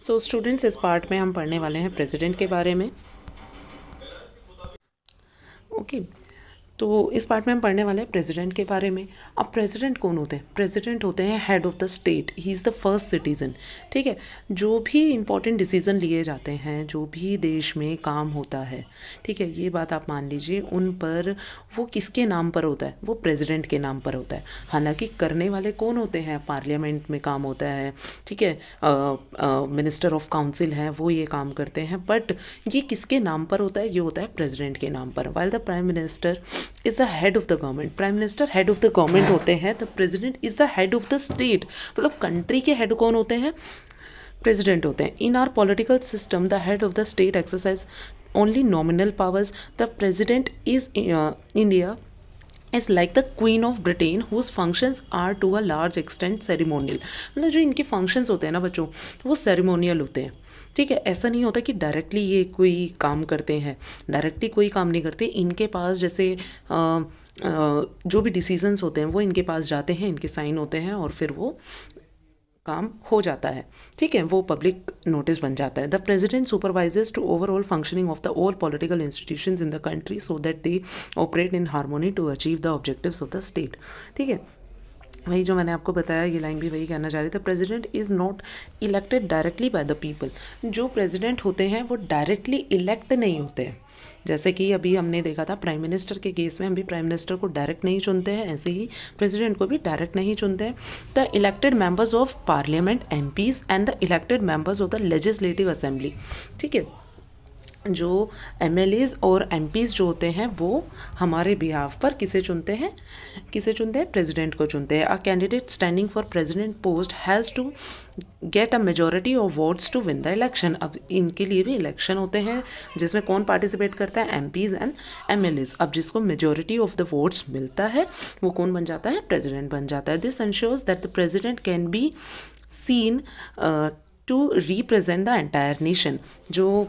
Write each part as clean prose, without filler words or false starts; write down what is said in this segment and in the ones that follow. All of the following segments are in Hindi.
सो स्टूडेंट्स, इस पार्ट में हम पढ़ने वाले हैं प्रेसिडेंट के बारे में। ओके, तो इस पार्ट में हम पढ़ने वाले हैं प्रेसिडेंट के बारे में। अब प्रेसिडेंट कौन होते हैं? प्रेसिडेंट होते हैं head of the state, he is the first citizen. ठीक है, जो भी इंपॉर्टेंट डिसीज़न लिए जाते हैं, जो भी देश में काम होता है, ठीक है, ये बात आप मान लीजिए, उन पर वो किसके नाम पर होता है? वो प्रेसिडेंट के नाम पर होता है। हालांकि करने वाले कौन होते हैं? पार्लियामेंट में काम होता है, ठीक है, मिनिस्टर ऑफ काउंसिल हैं, वो ये काम करते हैं, बट ये किसके नाम पर होता है? ये होता है प्रेसिडेंट के नाम पर। While the prime minister is the head of the government, prime minister head of the government होते हैं, the president is the head of the state. मतलब कंट्री के हेड कौन होते हैं? प्रेसिडेंट होते हैं। In our political system the head of the state exercise only nominal powers. The president is India is like the queen of Britain whose functions are to a large extent ceremonial. मतलब जो इनके फंक्शंस होते हैं ना बच्चों, वो सेरिमोनियल होते हैं। ठीक है, ऐसा नहीं होता कि डायरेक्टली ये कोई काम करते हैं, डायरेक्टली कोई काम नहीं करते। इनके पास जैसे जो भी डिसीजंस होते हैं वो इनके पास जाते हैं, इनके साइन होते हैं और फिर वो काम हो जाता है। ठीक है, वो पब्लिक नोटिस बन जाता है। The president supervises to overall functioning of the all political institutions in the country so that they operate in harmony to achieve the objectives of the state. ठीक है, वही जो मैंने आपको बताया, ये लाइन भी वही कहना चाह रही थी। President is not elected directly by the people. जो प्रेसिडेंट होते हैं वो डायरेक्टली इलेक्ट नहीं होते हैं। जैसे कि अभी हमने देखा था प्राइम मिनिस्टर के केस में, हम भी प्राइम मिनिस्टर को डायरेक्ट नहीं चुनते हैं, ऐसे ही प्रेसिडेंट को भी डायरेक्ट नहीं चुनते हैं। The elected members of parliament, MPs and the elected members of the legislative assembly. ठीक है, जो एमएलएज और एमपीज जो होते हैं वो हमारे बिहाफ पर किसे चुनते हैं? किसे चुनते हैं? प्रेसिडेंट को चुनते हैं। A candidate standing for president post has to get a majority of votes to win the election. अब इनके लिए भी इलेक्शन होते हैं जिसमें कौन पार्टिसिपेट करता है? MPs and MLAs. अब जिसको मेजोरिटी ऑफ द वोट्स मिलता है वो कौन बन जाता है? प्रेसिडेंट बन जाता है। This ensures that the president can be seen to represent the entire nation. जो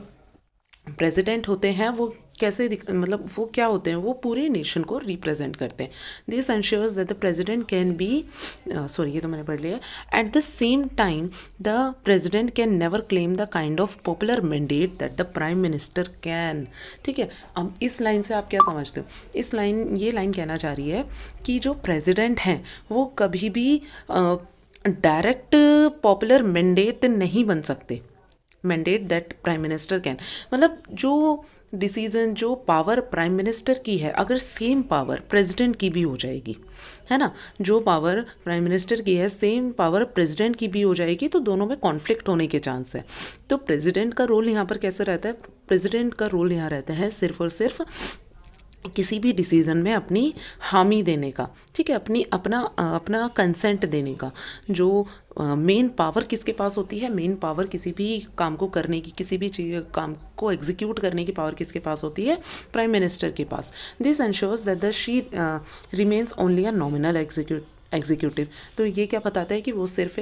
प्रेसिडेंट होते हैं वो कैसे मतलब वो क्या होते हैं? वो पूरे नेशन को रिप्रेजेंट करते हैं। This ensures that the president can be, sorry ये तो मैंने पढ़ लिया, at the same time the president can never claim the kind of popular mandate that the prime minister can. ठीक है, अब इस लाइन से आप क्या समझते हो? इस लाइन, ये लाइन कहना चाह रही है कि जो प्रेसिडेंट हैं वो कभी भी डायरेक्ट पॉपुलर मैंडेट नहीं बन सकते। Mandate that prime minister can, मतलब जो डिसीजन, जो पावर प्राइम मिनिस्टर की है, अगर सेम पावर प्रेसिडेंट की भी हो जाएगी, है ना, जो पावर प्राइम मिनिस्टर की है सेम पावर प्रेसिडेंट की भी हो जाएगी, तो दोनों में कॉन्फ्लिक्ट होने के चांस है। तो प्रेसिडेंट का रोल यहाँ पर कैसे रहता है? प्रेसिडेंट का रोल यहाँ रहता है सिर्फ और सिर्फ किसी भी डिसीज़न में अपनी हामी देने का। ठीक है, अपना कंसेंट देने का। जो मेन पावर किसके पास होती है? मेन पावर किसी भी काम को करने की, किसी भी चीज़ काम को एग्जीक्यूट करने की पावर किसके पास होती है? प्राइम मिनिस्टर के पास। This ensures that the she remains only a nominal executive. तो ये क्या बताता है कि वो सिर्फ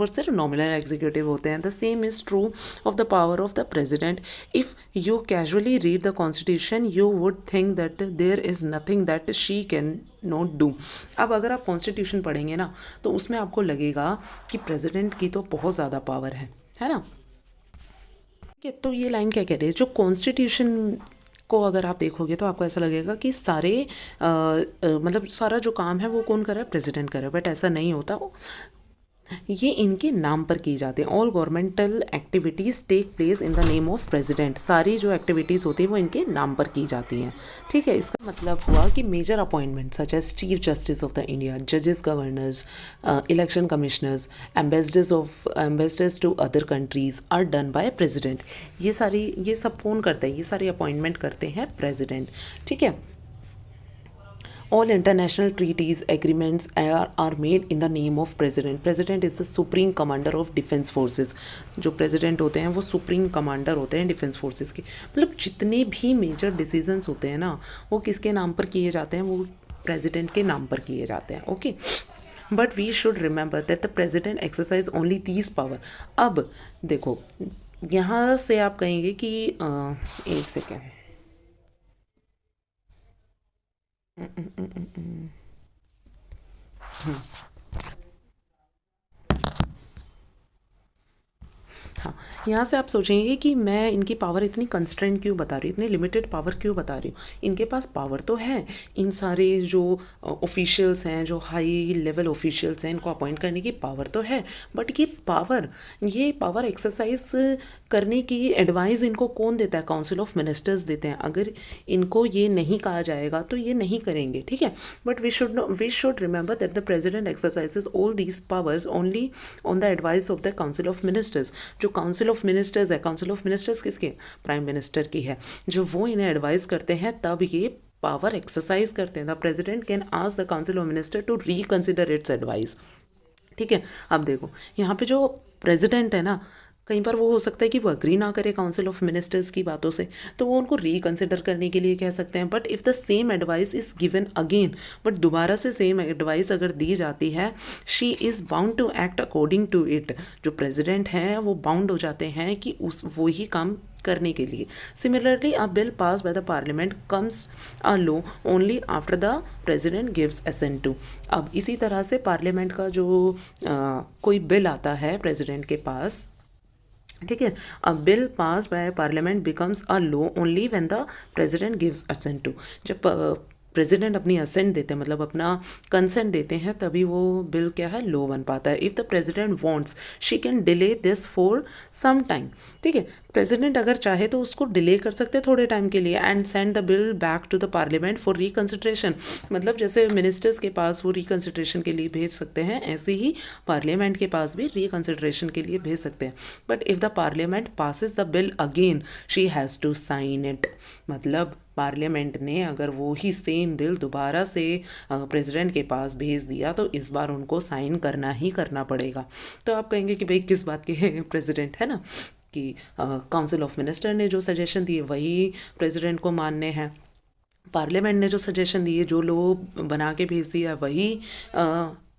और सिर्फ नॉमिनल एग्जीक्यूटिव होते हैं। The same is true of the power of the president. If you casually read the constitution you would think that there is nothing that she can not do. अब अगर आप कॉन्स्टिट्यूशन पढ़ेंगे ना तो उसमें आपको लगेगा कि प्रेसिडेंट की तो बहुत ज़्यादा पावर है ना। ठीक है, तो ये लाइन क्या कह रही है? जो कॉन्स्टिट्यूशन को अगर आप देखोगे तो आपको ऐसा लगेगा कि सारे मतलब सारा जो काम है वो कौन कर रहा है? प्रेसिडेंट कर रहा है, बट ऐसा नहीं होता। ये इनके नाम पर की जाती है। All governmental activities take place in the name of president. सारी जो एक्टिविटीज़ होती है वो इनके नाम पर की जाती हैं। ठीक है, इसका मतलब हुआ कि major appointment such as chief justice of the India, जजेस, governors, election commissioners, ambassadors to other countries are done by president. ये सब कौन करता है? ये सारी अपॉइंटमेंट करते हैं प्रेसिडेंट। ठीक है, all international treaties agreements are made in the name of president. President is the supreme commander of defense forces. जो president होते हैं वो supreme commander होते हैं defense forces के। मतलब जितने भी major decisions होते हैं ना वो किसके नाम पर किए जाते हैं? वो president के नाम पर किए जाते हैं। Okay, but we should remember that the president exercise only these power. अब देखो, यहाँ से आप कहेंगे कि एक सेकेंड, हाँ, यहाँ से आप सोचेंगे कि मैं इनकी पावर इतनी कंस्ट्रेंट क्यों बता रही हूँ, इतनी लिमिटेड पावर क्यों बता रही हूँ। इनके पास पावर तो है, इन सारे जो ऑफिशियल्स हैं, जो हाई लेवल ऑफिशियल्स हैं, इनको अपॉइंट करने की पावर तो है, बट ये पावर एक्सरसाइज करने की एडवाइस इनको कौन देता है? काउंसिल ऑफ मिनिस्टर्स देते हैं। अगर इनको ये नहीं कहा जाएगा तो ये नहीं करेंगे, ठीक है। But we should remember that the president exercises all these powers only on the advice of the council of ministers. जो काउंसिल ऑफ मिनिस्टर्स है, काउंसिल ऑफ मिनिस्टर्स किसके? प्राइम मिनिस्टर की है। जो वो इन्हें एडवाइस करते हैं तब ये पावर एक्सरसाइज करते हैं। The president can ask the council of minister to reconsider its advice, ठीक है। अब देखो यहाँ पे जो प्रेसिडेंट है ना, कई बार वो हो सकता है कि वो अग्री ना करे काउंसिल ऑफ मिनिस्टर्स की बातों से, तो वो उनको रिकंसिडर करने के लिए कह सकते हैं। But if the same advice is given again, but दोबारा से सेम एडवाइस अगर दी जाती है, she is bound to act according to it. जो प्रेसिडेंट हैं वो बाउंड हो जाते हैं कि उस वो ही काम करने के लिए। Similarly a bill pass by the parliament comes a law only after the president gives assent to. अब इसी तरह से पार्लियामेंट का जो कोई बिल आता है प्रेसिडेंट के पास, ठीक है, a bill pass by parliament becomes a law only when the president gives assent to. जब प्रेसिडेंट अपनी असेंट देते हैं, मतलब अपना कंसेंट देते हैं, तभी वो बिल क्या है? लॉ बन पाता है। If the president wants she can delay this for some time, ठीक है। प्रेसिडेंट अगर चाहे तो उसको डिले कर सकते हैं थोड़े टाइम के लिए, and send the bill back to the parliament for reconsideration. मतलब जैसे मिनिस्टर्स के पास वो रिकंसिडरेशन के लिए भेज सकते हैं, ऐसे ही पार्लियामेंट के पास भी रिकंसिडरेशन के लिए भेज सकते हैं। But if the parliament passes the bill again she has to sign it. मतलब पार्लियामेंट ने अगर वो ही सेम बिल दोबारा से प्रेसिडेंट के पास भेज दिया तो इस बार उनको साइन करना ही करना पड़ेगा। तो आप कहेंगे कि भाई किस बात के प्रेसिडेंट है ना, कि काउंसिल ऑफ मिनिस्टर ने जो सजेशन दिए वही प्रेसिडेंट को मानने हैं, पार्लियामेंट ने जो सजेशन दिए, जो लोग बना के भेज दिया वही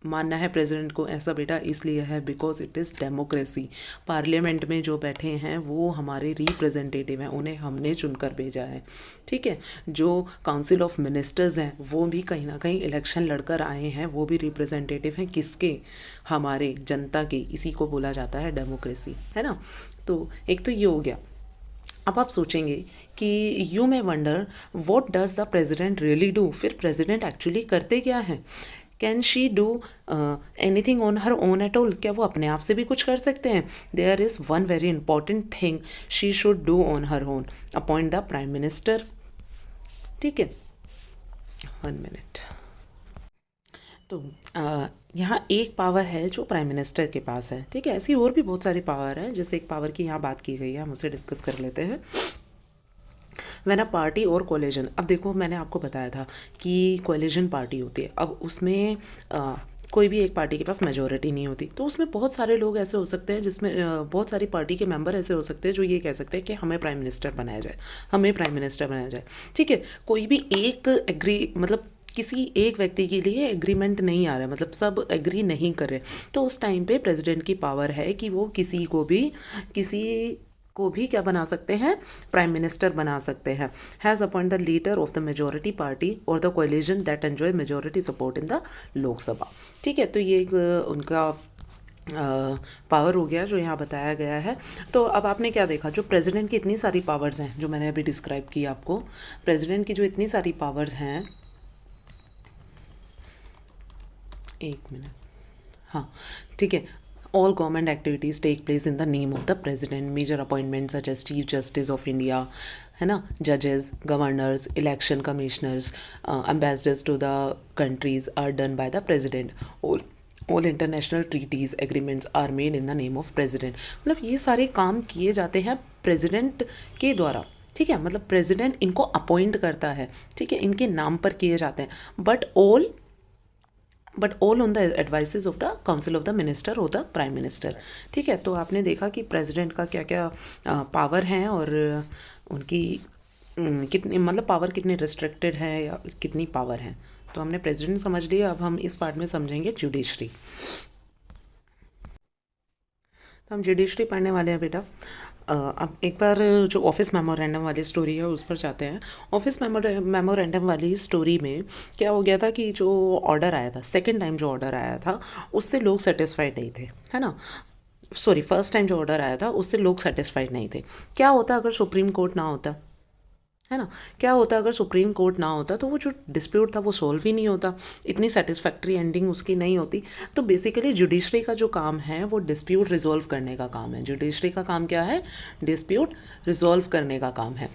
मानना है प्रेसिडेंट को। ऐसा बेटा इसलिए है because it is democracy. Parliament में जो बैठे हैं वो हमारे रिप्रेजेंटेटिव हैं, उन्हें हमने चुनकर भेजा है, ठीक है। जो काउंसिल ऑफ मिनिस्टर्स हैं वो भी कहीं ना कहीं इलेक्शन लड़कर आए हैं, वो भी रिप्रेजेंटेटिव हैं किसके? हमारे जनता के। इसी को बोला जाता है डेमोक्रेसी, है ना। तो एक तो ये हो गया। अब आप सोचेंगे कि you may wonder what does the president really do. फिर प्रेसिडेंट एक्चुअली करते क्या हैं? Can she do anything on her own at all? क्या वो अपने आप से भी कुछ कर सकते हैं? There is one very important thing she should do on her own, appoint the prime minister, ठीक है। 1 मिनट। तो यहाँ एक पावर है जो प्राइम मिनिस्टर के पास है, ठीक है। ऐसी और भी बहुत सारी पावर है, जैसे एक पावर की यहाँ बात की गई है, हम उसे डिस्कस कर लेते हैं। व्हेन अ पार्टी और कोलिजन, अब देखो मैंने आपको बताया था कि कोलिजन पार्टी होती है। अब उसमें कोई भी एक पार्टी के पास मेजोरिटी नहीं होती, तो उसमें बहुत सारे लोग ऐसे हो सकते हैं, जिसमें बहुत सारी पार्टी के मेंबर ऐसे हो सकते हैं जो ये कह सकते हैं कि हमें प्राइम मिनिस्टर बनाया जाए, हमें प्राइम मिनिस्टर बनाया जाए, ठीक है। कोई भी एक एग्री, मतलब किसी एक व्यक्ति के लिए एग्रीमेंट नहीं आ रहा है, मतलब सब एग्री नहीं कर रहे, तो उस टाइम पे प्रेसिडेंट की पावर है कि वो किसी को भी क्या बना सकते हैं? प्राइम मिनिस्टर बना सकते हैं। Has appoint the leader of the majority party or the coalition that enjoy majority support in the Lok Sabha, ठीक है। तो ये एक उनका पावर हो गया जो यहाँ बताया गया है। तो अब आपने क्या देखा, जो प्रेसिडेंट की इतनी सारी पावर्स हैं जो मैंने अभी डिस्क्राइब की आपको, प्रेसिडेंट की जो इतनी सारी पावर्स हैं, 1 मिनट, हाँ ठीक है। All government activities take place in the name of the president. Major appointment such as chief justice of India, है ना, जजेस, governors, election commissioners, ambassadors to the countries are done by the president. All international treaties agreements are made in the name of president. मतलब ये सारे काम किए जाते हैं प्रेसिडेंट के द्वारा, ठीक है। मतलब प्रेसिडेंट इनको अपॉइंट करता है, ठीक है, इनके नाम पर किए जाते हैं, but all on the advices of the council of the minister और द प्राइम मिनिस्टर, ठीक है। तो आपने देखा कि प्रेसिडेंट का क्या क्या पावर हैं और उनकी कितनी, मतलब पावर कितनी रिस्ट्रिक्टेड है या कितनी पावर है। तो हमने प्रेसिडेंट समझ लिया, अब हम इस पार्ट में समझेंगे जुडिशरी। तो हम जुडिशरी पढ़ने वाले हैं बेटा। अब एक बार जो ऑफिस मेमोरेंडम वाली स्टोरी है उस पर जाते हैं। ऑफिस मेमोरेंडम वाली स्टोरी में क्या हो गया था कि जो ऑर्डर आया था, सेकंड टाइम जो ऑर्डर आया था, उससे लोग सेटिस्फाइड नहीं थे, है ना। सॉरी फर्स्ट टाइम जो ऑर्डर आया था उससे लोग सेटिस्फाइड नहीं थे। क्या होता अगर सुप्रीम कोर्ट ना होता, है ना, क्या होता अगर सुप्रीम कोर्ट ना होता, तो वो जो डिस्प्यूट था वो सॉल्व ही नहीं होता, इतनी सेटिस्फैक्ट्री एंडिंग उसकी नहीं होती। तो बेसिकली जुडिशरी का जो काम है वो डिस्प्यूट रिजॉल्व करने का काम है। जुडिशरी का काम क्या है? डिस्प्यूट रिजॉल्व करने का काम है।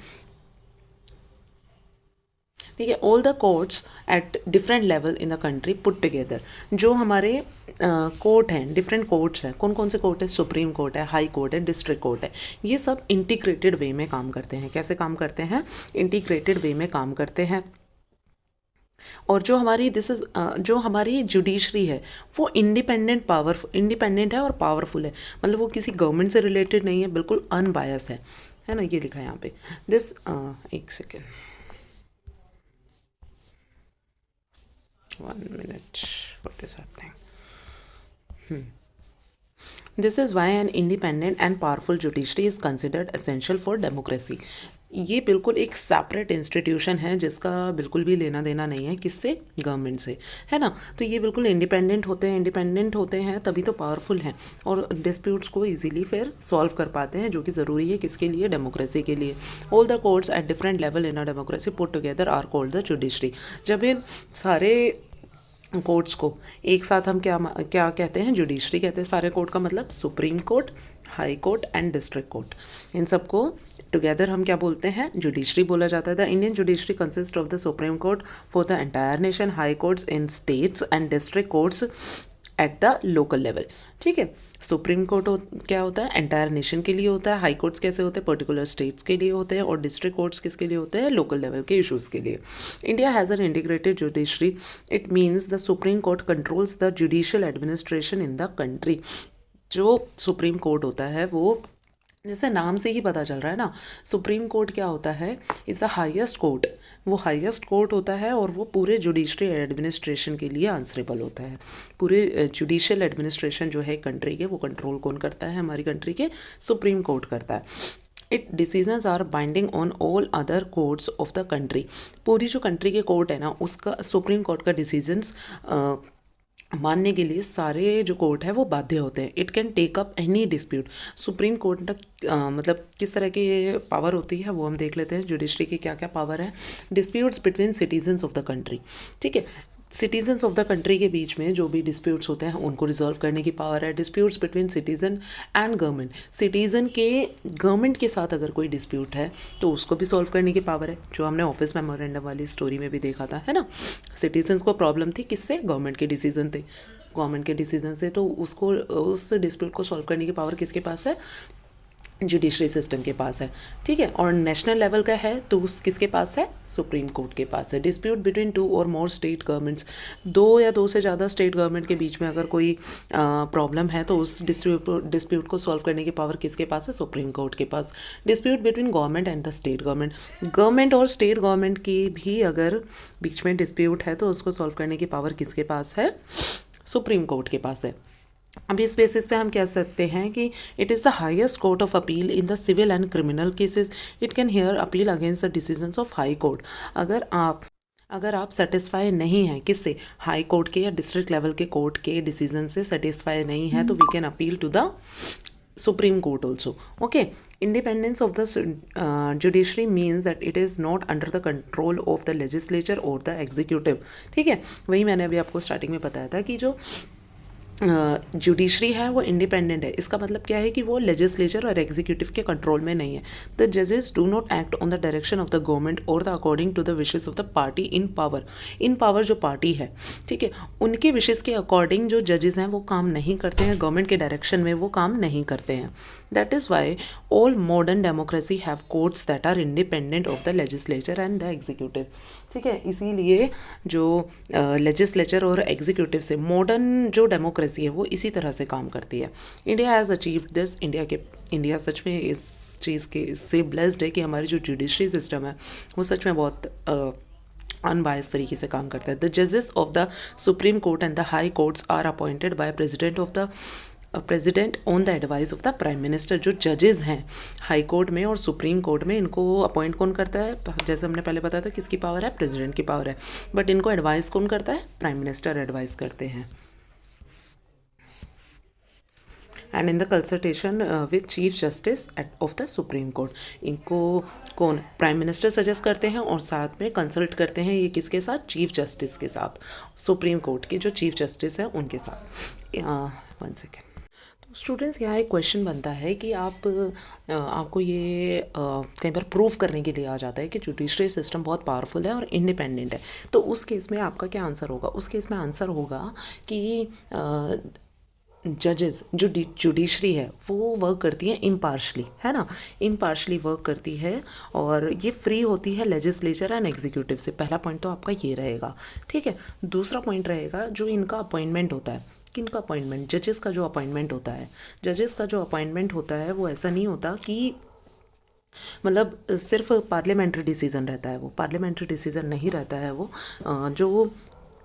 ठीक है, all the courts at different level in the country put together, जो हमारे कोर्ट हैं, डिफरेंट कोर्ट्स हैं, कौन कौन से कोर्ट है? सुप्रीम कोर्ट है, हाई कोर्ट है, डिस्ट्रिक्ट कोर्ट है, ये सब इंटीग्रेटेड वे में काम करते हैं। कैसे काम करते हैं? इंटीग्रेटेड वे में काम करते हैं। और जो हमारी जो हमारी जुडिशरी है वो इंडिपेंडेंट है और पावरफुल है, मतलब वो किसी गवर्नमेंट से रिलेटेड नहीं है, बिल्कुल अनबायस है ना, ये लिखा है यहाँ पे। एक second, 1 minute, what is happening? This is why an independent and powerful judiciary is considered essential for democracy. ये बिल्कुल एक सेपरेट इंस्टीट्यूशन है जिसका बिल्कुल भी लेना देना नहीं है किससे? गवर्नमेंट से, है ना। तो ये बिल्कुल इंडिपेंडेंट होते हैं तभी तो पावरफुल हैं और डिस्प्यूट्स को इजीली फिर सॉल्व कर पाते हैं, जो कि ज़रूरी है किसके लिए? डेमोक्रेसी के लिए। All the courts at different level in a democracy put together are called the judiciary. जब इन सारे कोर्ट्स को एक साथ हम क्या क्या कहते हैं? जुडिशरी कहते हैं। सारे कोर्ट का मतलब supreme court, high court and district court, इन सबको टुगेदर हम क्या बोलते हैं? जुडिशरी बोला जाता है। The Indian judiciary consist of the supreme court for the entire nation, high courts in states and district courts at the local level. ठीक है, सुप्रीम कोर्ट क्या होता है? एंटायर नेशन के लिए होता है। हाई कोर्ट्स कैसे होते हैं? पर्टिकुलर स्टेट्स के लिए होते हैं। और डिस्ट्रिक्ट कोर्ट्स किसके लिए होते हैं? लोकल लेवल के इश्यूज़ के लिए। India has an integrated judiciary. It means the supreme court controls the judicial administration in the country. जो सुप्रीम कोर्ट होता है वो, जैसे नाम से ही पता चल रहा है ना, सुप्रीम कोर्ट क्या होता है? Is the highest court. वो हाईएस्ट कोर्ट होता है और वो पूरे जुडिशरी एडमिनिस्ट्रेशन के लिए आंसरेबल होता है। पूरे जुडिशियल एडमिनिस्ट्रेशन जो है कंट्री के, वो कंट्रोल कौन करता है? हमारी कंट्री के सुप्रीम कोर्ट करता है। It decisions are binding on all other courts of the country. पूरी जो कंट्री के कोर्ट है ना, उसका सुप्रीम कोर्ट का डिसीजंस मानने के लिए सारे जो कोर्ट है वो बाध्य होते हैं। It can take up any dispute. Supreme court तक मतलब किस तरह की पावर होती है वो हम देख लेते हैं। जुडिशरी की क्या क्या पावर है? Disputes between citizens of the country. ठीक है, सिटीजन्स ऑफ द कंट्री के बीच में जो भी डिस्प्यूट्स होते हैं उनको रिजॉल्व करने की पावर है। Disputes between citizen and government, citizen के गवर्नमेंट के साथ अगर कोई डिस्प्यूट है तो उसको भी सॉल्व करने की पावर है, जो हमने ऑफिस मेमोरेंडम वाली स्टोरी में भी देखा था, है ना। सिटीजन्स को प्रॉब्लम थी किससे? गवर्नमेंट के डिसीजन थे, गवर्नमेंट के डिसीजन से, तो उसको उस डिस्प्यूट को सॉल्व करने की पावर किसके पास है? जुडिशरी सिस्टम के पास है। ठीक है, और नेशनल लेवल का है तो किसके पास है? सुप्रीम कोर्ट के पास है। डिस्प्यूट बिटवीन 2 और मोर स्टेट गवर्नमेंट्स, 2 या 2 से ज़्यादा स्टेट गवर्नमेंट के बीच में अगर कोई प्रॉब्लम है तो उस डिस्प्यूट को सॉल्व करने की पावर किसके पास है? सुप्रीम कोर्ट के पास। Dispute between government and the state government, government और स्टेट गवर्नमेंट की भी अगर बीच में डिस्प्यूट है तो उसको सॉल्व करने की पावर किसके पास है? सुप्रीम कोर्ट के पास है। अब इस बेसिस पे हम कह सकते हैं कि it is the highest court of appeal in the civil and criminal cases. It can hear appeal against the decisions of high court. अगर आप सेटिस्फाई नहीं हैं किससे? हाई कोर्ट के या डिस्ट्रिक्ट लेवल के कोर्ट के डिसीजन से सेटिस्फाई नहीं है तो we can appeal to the supreme court also. Okay, independence of the judiciary means that it is not under the control of the legislature और द एग्जीक्यूटिव। ठीक है, वही मैंने अभी आपको स्टार्टिंग में बताया था कि जो जुडिशरी है वो इंडिपेंडेंट है। इसका मतलब क्या है कि वो लेजिस्लेचर और एग्जीक्यूटिव के कंट्रोल में नहीं है। द जजेस do not act on the direction of the government or the according to the wishes of the party in power. In power जो पार्टी है, ठीक है, उनके विशेस के अकॉर्डिंग जो जजेस हैं वो काम नहीं करते हैं, गवर्नमेंट के डायरेक्शन में वो काम नहीं करते हैं। That is why all modern democracy have courts that are independent of the legislature and the executive. ठीक है, इसीलिए जो लेजिस्लेचर और एग्जीक्यूटिव से मॉडर्न जो डेमोक्रेसी है वो इसी तरह से काम करती है। India has achieved this. India सच में इस चीज़ के इससे ब्लेस्ड है कि हमारी जो जुडिशरी सिस्टम है वो सच में बहुत अनबायस तरीके से काम करता है। द जजेस of the supreme court and the high courts are appointed by president on the advice of the prime minister. जो जजेस हैं हाई कोर्ट में और सुप्रीम कोर्ट में, इनको अपॉइंट कौन करता है? जैसे हमने पहले बताया था किसकी पावर है? प्रेसिडेंट की पावर है, बट इनको एडवाइस कौन करता है? प्राइम मिनिस्टर एडवाइस करते हैं। And in the consultation with chief justice of the supreme court. इनको कौन प्राइम मिनिस्टर सजेस्ट करते हैं और साथ में कंसल्ट करते हैं ये किसके साथ, चीफ जस्टिस के साथ, सुप्रीम कोर्ट के जो चीफ जस्टिस हैं उनके साथ। 1 सेकेंड। तो स्टूडेंट्स यहाँ एक क्वेश्चन बनता है कि आपको ये कई बार प्रूव करने के लिए आ जाता है कि जुडिशरी सिस्टम बहुत पावरफुल है और इंडिपेंडेंट है। तो उस केस में आपका क्या आंसर होगा? उस केस में आंसर होगा कि जजेस जो जुडिशरी है वो वर्क करती है इम्पार्शली, है ना, इम्पार्शली वर्क करती है और ये फ्री होती है लेजिस्लेचर एंड एग्जीक्यूटिव से। पहला पॉइंट तो आपका ये रहेगा, ठीक है। दूसरा पॉइंट रहेगा जो इनका अपॉइंटमेंट होता है, किनका अपॉइंटमेंट, जजेस का जो अपॉइंटमेंट होता है, जजेस का जो अपॉइंटमेंट होता है वो ऐसा नहीं होता कि मतलब सिर्फ पार्लियामेंट्री डिसीजन रहता है, वो पार्लियामेंट्री डिसीजन नहीं रहता है। वो जो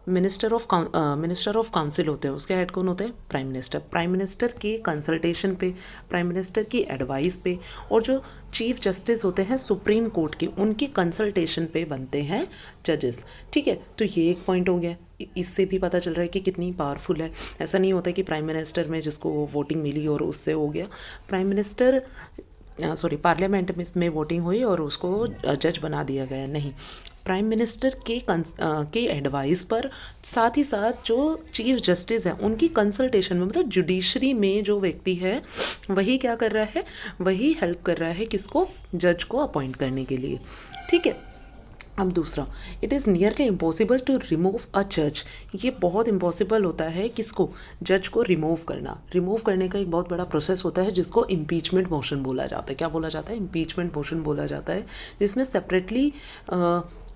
मिनिस्टर ऑफ काउंसिल होते हैं उसके हेड कौन होते हैं, प्राइम मिनिस्टर। प्राइम मिनिस्टर के कंसल्टेशन पे, प्राइम मिनिस्टर की एडवाइस पे, और जो चीफ जस्टिस होते हैं सुप्रीम कोर्ट के, उनकी कंसल्टेशन पे बनते हैं जजेस, ठीक है। तो ये एक पॉइंट हो गया, इससे भी पता चल रहा है कि कितनी पावरफुल है। ऐसा नहीं होता कि प्राइम मिनिस्टर में जिसको वोटिंग मिली और उससे हो गया, प्राइम मिनिस्टर पार्लियामेंट में वोटिंग हुई और उसको जज बना दिया गया, नहीं। प्राइम मिनिस्टर के एडवाइस पर, साथ ही साथ जो चीफ जस्टिस हैं उनकी कंसल्टेशन में, मतलब जुडिशरी में जो व्यक्ति है वही क्या कर रहा है, वही हेल्प कर रहा है किसको, जज को अपॉइंट करने के लिए, ठीक है। अब दूसरा, it is nearly impossible to remove a जज। ये बहुत इम्पॉसिबल होता है किसको, जज को रिमूव करना। रिमूव करने का एक बहुत बड़ा प्रोसेस होता है जिसको इम्पीचमेंट मोशन बोला जाता है। क्या बोला जाता है, इम्पीचमेंट मोशन बोला जाता है, जिसमें separately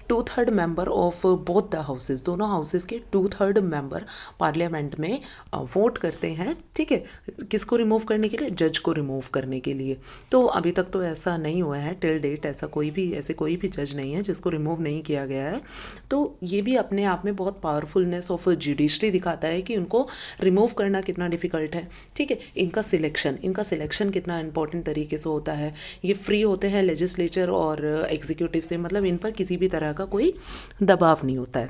2/3 member of both the houses, दोनों हाउसेस के 2/3 मेंबर पार्लियामेंट में वोट करते हैं, ठीक है, किसको रिमूव करने के लिए, जज को रिमूव करने के लिए। तो अभी तक तो ऐसा नहीं हुआ है टिल डेट, ऐसे कोई भी जज नहीं है जिसको रिमूव नहीं किया गया है। तो ये भी अपने आप में बहुत पावरफुलनेस ऑफ जुडिशरी दिखाता है कि उनको रिमूव करना कितना डिफ़िकल्ट है, ठीक है। इनका सिलेक्शन कितना इंपॉर्टेंट तरीके से होता है। ये फ्री होते हैं लेजिस्लेचर और एग्जीक्यूटिव से, मतलब इन पर किसी भी तरह का कोई दबाव नहीं होता है।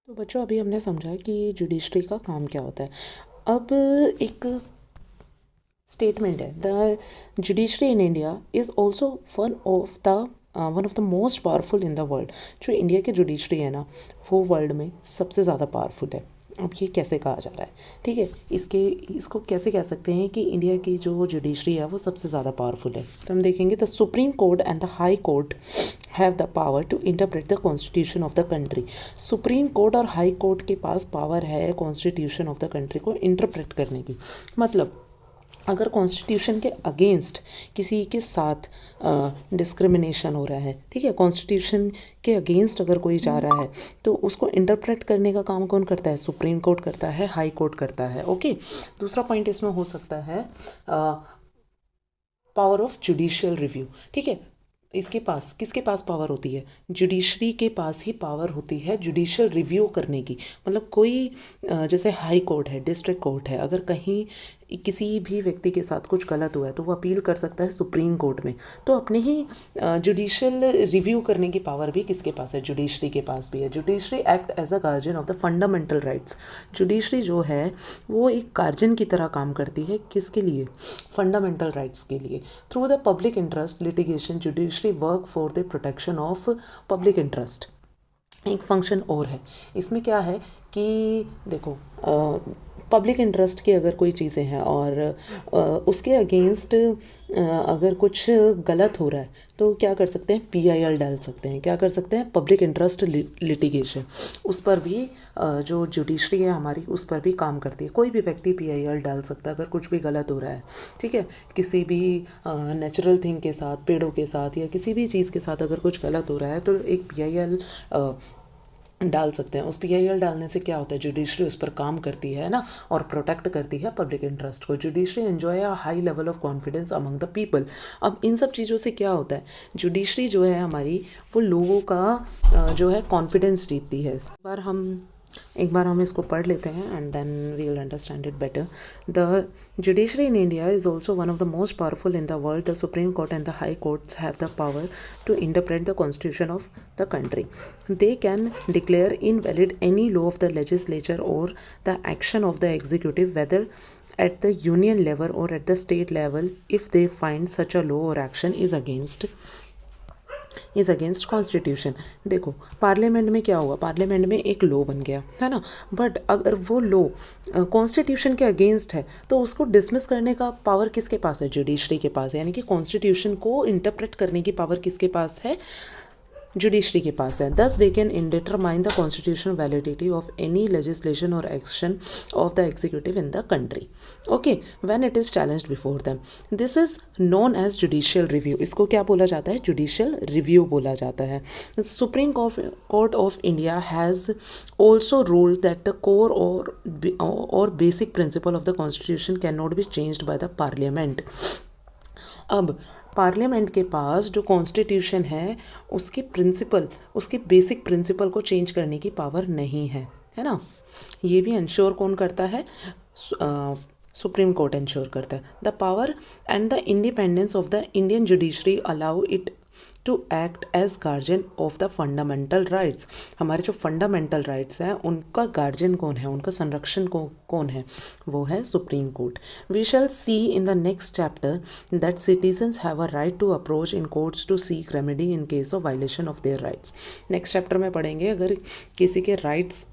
तो बच्चों अभी हमने समझा कि जुडिशरी का काम क्या होता है। अब एक स्टेटमेंट है, the judiciary in India is also one of the most powerful in the world. जो इंडिया की जुडिशरी है ना, वो वर्ल्ड में सबसे ज़्यादा पावरफुल है। अब ये कैसे कहा जा रहा है, ठीक है, इसको कैसे कह सकते हैं कि इंडिया की जो जुडिशरी है वो सबसे ज़्यादा पावरफुल है। तो हम देखेंगे, the supreme court and the high court have the power to interpret the constitution of the country. Supreme court और हाई कोर्ट के पास पावर है कॉन्स्टिट्यूशन ऑफ द कंट्री को इंटरप्रेट करने की। मतलब अगर कॉन्स्टिट्यूशन के अगेंस्ट किसी के साथ डिस्क्रिमिनेशन हो रहा है, ठीक है, कॉन्स्टिट्यूशन के अगेंस्ट अगर कोई जा रहा है तो उसको इंटरप्रेट करने का काम कौन करता है, सुप्रीम कोर्ट करता है, हाई कोर्ट करता है, ओके। दूसरा पॉइंट इसमें हो सकता है पावर ऑफ जुडिशियल रिव्यू, ठीक है। किसके पास पावर होती है, जुडिशरी के पास ही पावर होती है जुडिशियल रिव्यू करने की। मतलब कोई जैसे हाई कोर्ट है, डिस्ट्रिक्ट कोर्ट है, अगर कहीं किसी भी व्यक्ति के साथ कुछ गलत हुआ है तो वो अपील कर सकता है सुप्रीम कोर्ट में। तो अपने ही जुडिशियल रिव्यू करने की पावर भी किसके पास है, जुडिशरी के पास भी है। Judiciary act as a guardian of the fundamental rights. Judiciary जो है वो एक गार्जियन की तरह काम करती है, किसके लिए, फंडामेंटल राइट्स के लिए। Through the public interest litigation judiciary work for the protection of public interest. एक फंक्शन और है इसमें, क्या है कि देखो, पब्लिक इंटरेस्ट की अगर कोई चीज़ें हैं और उसके अगेंस्ट अगर कुछ गलत हो रहा है तो क्या कर सकते हैं, PIL डाल सकते हैं। क्या कर सकते हैं, पब्लिक इंटरेस्ट लिटिगेशन। उस पर भी जो जुडिशरी है हमारी उस पर भी काम करती है। कोई भी व्यक्ति PIL डाल सकता है अगर कुछ भी गलत हो रहा है, ठीक है। किसी भी नेचुरल थिंग के साथ, पेड़ों के साथ या किसी भी चीज़ के साथ अगर कुछ गलत हो रहा है तो एक PIL डाल सकते हैं। उस PIL डालने से क्या होता है, जुडिशरी उस पर काम करती है ना, और प्रोटेक्ट करती है पब्लिक इंटरेस्ट को। Judiciary enjoy a high level of confidence among the people. अब इन सब चीज़ों से क्या होता है, जुडिशरी जो है हमारी वो लोगों का जो है कॉन्फिडेंस जीतती है। इस बार हम एक बार हम इसको पढ़ लेते हैं and then we will understand it better. The judiciary in India is also one of the most powerful in the world. The supreme court and the high courts have the power to interpret the constitution of the country. They can declare invalid any law of the legislature or the action of the executive, whether at the union level or at the state level, if they find such a law or action is against constitution. देखो पार्लियामेंट में क्या हुआ, पार्लियामेंट में एक लॉ बन गया है ना, बट अगर वो लॉ कॉन्स्टिट्यूशन के अगेंस्ट है तो उसको डिसमिस करने का पावर किसके पास है, जुडिशरी के पास है. यानी कि कॉन्स्टिट्यूशन को इंटरप्रेट करने की पावर किसके पास है, जुडिशरी के पास है. Thus they can determine the constitutional validity of any legislation or action of the executive in the country. Okay, when it is challenged before them. This is known as judicial review. इसको क्या बोला जाता है, जुडिशियल रिव्यू बोला जाता है. Supreme court of India has also ruled that the core or basic principle of the constitution can not be changed by the parliament. अब पार्लियामेंट के पास जो कॉन्स्टिट्यूशन है उसके प्रिंसिपल, उसके बेसिक प्रिंसिपल को चेंज करने की पावर नहीं है ना. ये भी इंश्योर कौन करता है, सुप्रीम कोर्ट इंश्योर करता है. The power and the independence of the Indian judiciary allow it to act as guardian of the fundamental rights. हमारे जो फंडामेंटल राइट्स हैं उनका गार्जियन कौन है, उनका संरक्षण कौन है, वो है supreme court. We shall see in the next chapter that citizens have a right to approach in courts to seek remedy in case of violation of their rights. Next chapter में पढ़ेंगे अगर किसी के राइट्स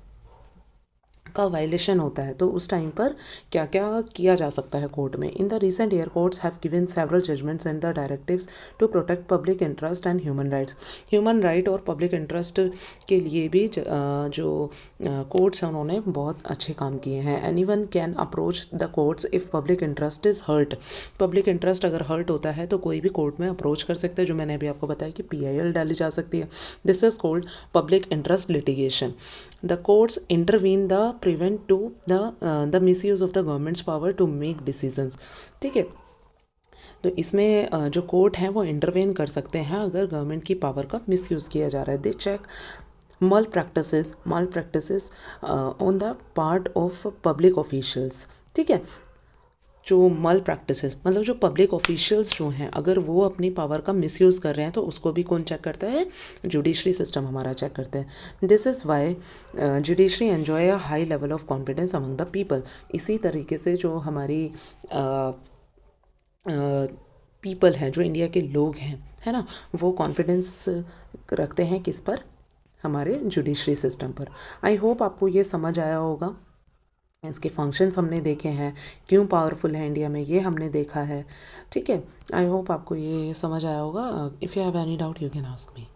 का वायलेशन होता है तो उस टाइम पर क्या क्या किया जा सकता है कोर्ट में. In the recent year courts have given several judgments and the directives to protect public interest and human rights. Human right और पब्लिक इंटरेस्ट के लिए भी जो कोर्ट्स हैं उन्होंने बहुत अच्छे काम किए हैं. Anyone can approach the courts if public interest is hurt. Public interest अगर हर्ट होता है तो कोई भी कोर्ट में अप्रोच कर सकता है, जो मैंने अभी आपको बताया कि PIL डाली जा सकती है. This is called public interest litigation. The courts intervene the prevent to the misuse of the government's power to make decisions. ठीक है, तो इसमें जो कोर्ट हैं वो इंटरवेन कर सकते हैं अगर गवर्नमेंट की पावर का मिसयूज़ किया जा रहा है. They check malpractices on the part of public officials. ठीक है, जो मल प्रैक्टिसेस मतलब जो पब्लिक ऑफिशियल्स जो हैं अगर वो अपनी पावर का मिसयूज़ कर रहे हैं तो उसको भी कौन चेक करता है, जुडिशरी सिस्टम हमारा चेक करता है. This is why judiciary enjoy a high level of confidence among the people. इसी तरीके से जो हमारी पीपल हैं, जो इंडिया के लोग हैं, है ना, वो कॉन्फिडेंस रखते हैं किस पर, हमारे जुडिशरी सिस्टम पर. आई होप आपको ये समझ आया होगा. इसके फंक्शंस हमने देखे हैं, क्यों पावरफुल है इंडिया में ये हमने देखा है. ठीक है, आई होप आपको ये समझ आया होगा. If you have any doubt you can ask me.